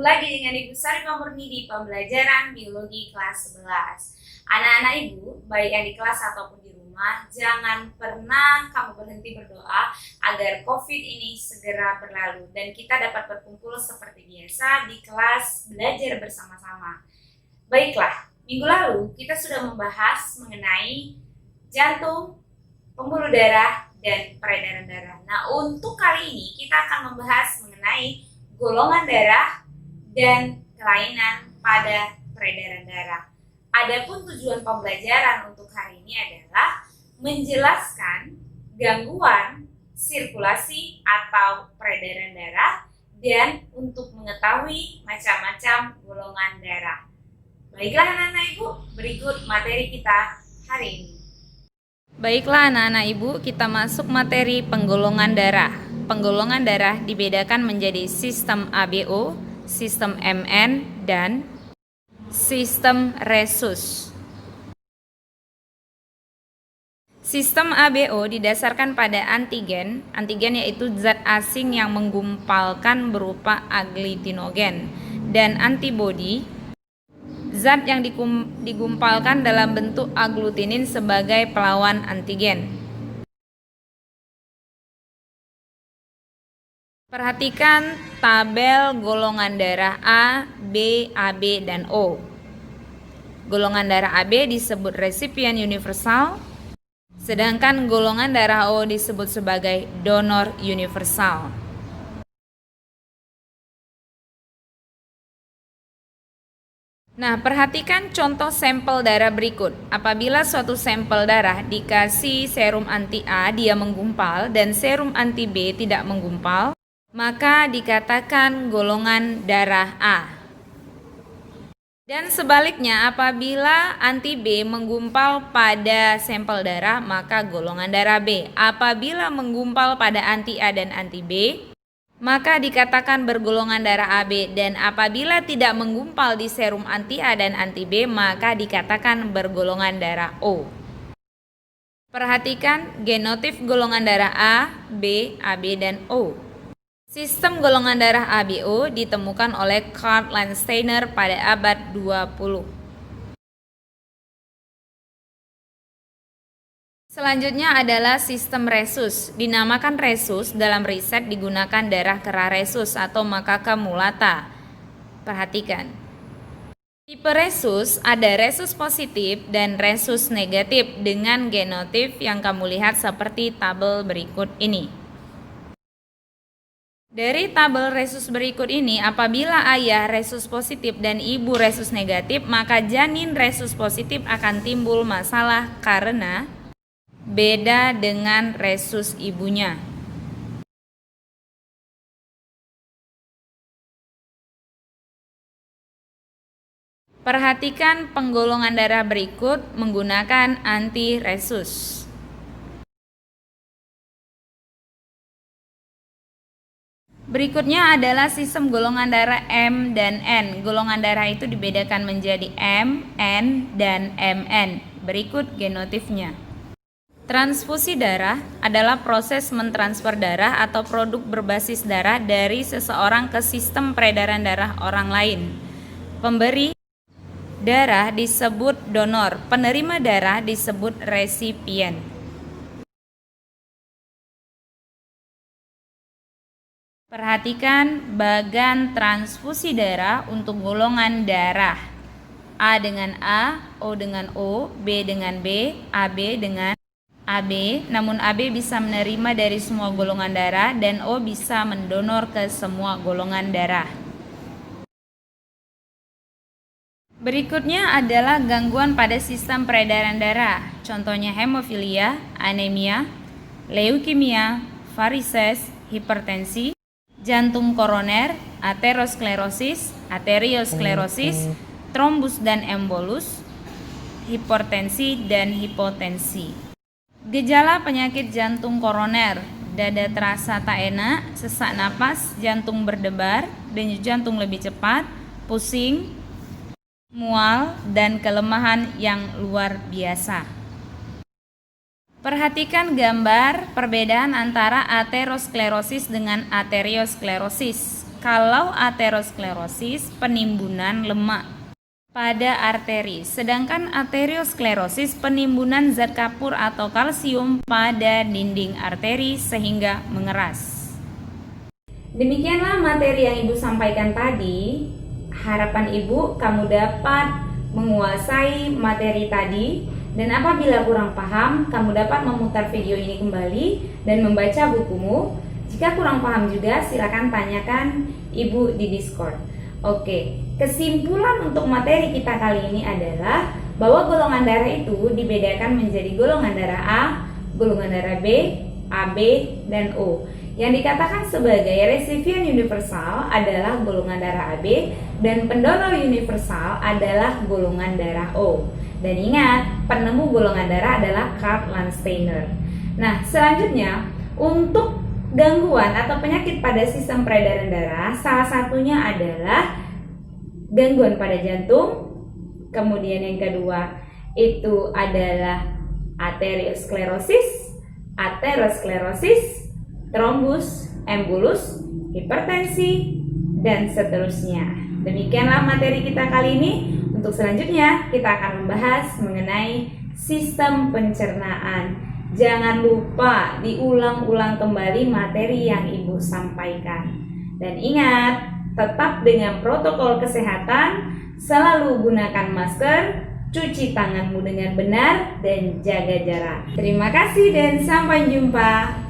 Bertemu lagi dengan Ibu Sari Pamurni di pembelajaran biologi kelas 11. Anak-anak Ibu, baik yang di kelas ataupun di rumah, jangan pernah kamu berhenti berdoa agar COVID ini segera berlalu dan kita dapat berkumpul seperti biasa di kelas belajar bersama-sama. Baiklah, minggu lalu kita sudah membahas mengenai jantung, pembuluh darah, dan peredaran darah. Nah, untuk kali ini kita akan membahas mengenai golongan darah dan kelainan pada peredaran darah. Adapun tujuan pembelajaran untuk hari ini adalah menjelaskan gangguan sirkulasi atau peredaran darah dan untuk mengetahui macam-macam golongan darah. Baiklah anak-anak Ibu, berikut materi kita hari ini. Baiklah anak-anak Ibu, kita masuk materi penggolongan darah. Penggolongan darah dibedakan menjadi sistem ABO, sistem MN, dan sistem Rhesus. Sistem ABO didasarkan pada antigen yaitu zat asing yang menggumpalkan berupa aglutinogen, dan antibodi, zat yang digumpalkan dalam bentuk aglutinin sebagai pelawan antigen. Perhatikan tabel golongan darah A, B, AB, dan O. Golongan darah AB disebut resipien universal, sedangkan golongan darah O disebut sebagai donor universal. Nah, perhatikan contoh sampel darah berikut. Apabila suatu sampel darah dikasih serum anti A, dia menggumpal, dan serum anti B tidak menggumpal, maka dikatakan golongan darah A. Dan sebaliknya, apabila anti B menggumpal pada sampel darah, maka golongan darah B. Apabila menggumpal pada anti A dan anti B, maka dikatakan bergolongan darah AB, dan apabila tidak menggumpal di serum anti A dan anti B, maka dikatakan bergolongan darah O. Perhatikan genotip golongan darah A, B, AB, dan O. Sistem golongan darah ABO ditemukan oleh Karl Landsteiner pada abad 20. Selanjutnya adalah sistem Rhesus. Dinamakan Rhesus dalam riset digunakan darah kera Rhesus atau makaka mulata. Perhatikan. Tipe Rhesus ada Rhesus positif dan Rhesus negatif dengan genotip yang kamu lihat seperti tabel berikut ini. Dari tabel Rhesus berikut ini, apabila ayah Rhesus positif dan ibu Rhesus negatif, maka janin Rhesus positif akan timbul masalah karena beda dengan Rhesus ibunya. Perhatikan penggolongan darah berikut menggunakan anti-Rhesus. Berikutnya adalah sistem golongan darah M dan N. Golongan darah itu dibedakan menjadi M, N, dan MN. Berikut genotipnya. Transfusi darah adalah proses mentransfer darah atau produk berbasis darah dari seseorang ke sistem peredaran darah orang lain. Pemberi darah disebut donor, penerima darah disebut resipien. Perhatikan bagan transfusi darah untuk golongan darah. A dengan A, O dengan O, B dengan B, AB dengan AB. Namun AB bisa menerima dari semua golongan darah dan O bisa mendonor ke semua golongan darah. Berikutnya adalah gangguan pada sistem peredaran darah. Contohnya hemofilia, anemia, leukemia, varises, hipertensi, jantung koroner, aterosklerosis, trombus dan embolus, hipertensi dan hipotensi. Gejala penyakit jantung koroner: dada terasa tak enak, sesak napas, jantung berdebar, denyut jantung lebih cepat, pusing, mual, dan kelemahan yang luar biasa. Perhatikan gambar perbedaan antara aterosklerosis dengan arteriosklerosis. Kalau aterosklerosis, penimbunan lemak pada arteri, sedangkan arteriosklerosis penimbunan zat kapur atau kalsium pada dinding arteri sehingga mengeras. Demikianlah materi yang Ibu sampaikan tadi. Harapan Ibu kamu dapat menguasai materi tadi, dan apabila kurang paham, kamu dapat memutar video ini kembali dan membaca bukumu. Jika kurang paham juga, silakan tanyakan Ibu di Discord. Oke, kesimpulan untuk materi kita kali ini adalah bahwa golongan darah itu dibedakan menjadi golongan darah A, golongan darah B, AB, dan O. Yang dikatakan sebagai resipien universal adalah golongan darah AB dan pendonor universal adalah golongan darah O. Dan ingat, penemu golongan darah adalah Karl Landsteiner. Nah, selanjutnya untuk gangguan atau penyakit pada sistem peredaran darah, salah satunya adalah gangguan pada jantung. Kemudian yang kedua itu adalah aterosklerosis, trombus, embulus, hipertensi, dan seterusnya. Demikianlah materi kita kali ini. Untuk selanjutnya kita akan membahas mengenai sistem pencernaan. Jangan lupa diulang-ulang kembali materi yang Ibu sampaikan. Dan ingat, tetap dengan protokol kesehatan, selalu gunakan masker, cuci tanganmu dengan benar, dan jaga jarak. Terima kasih dan sampai jumpa.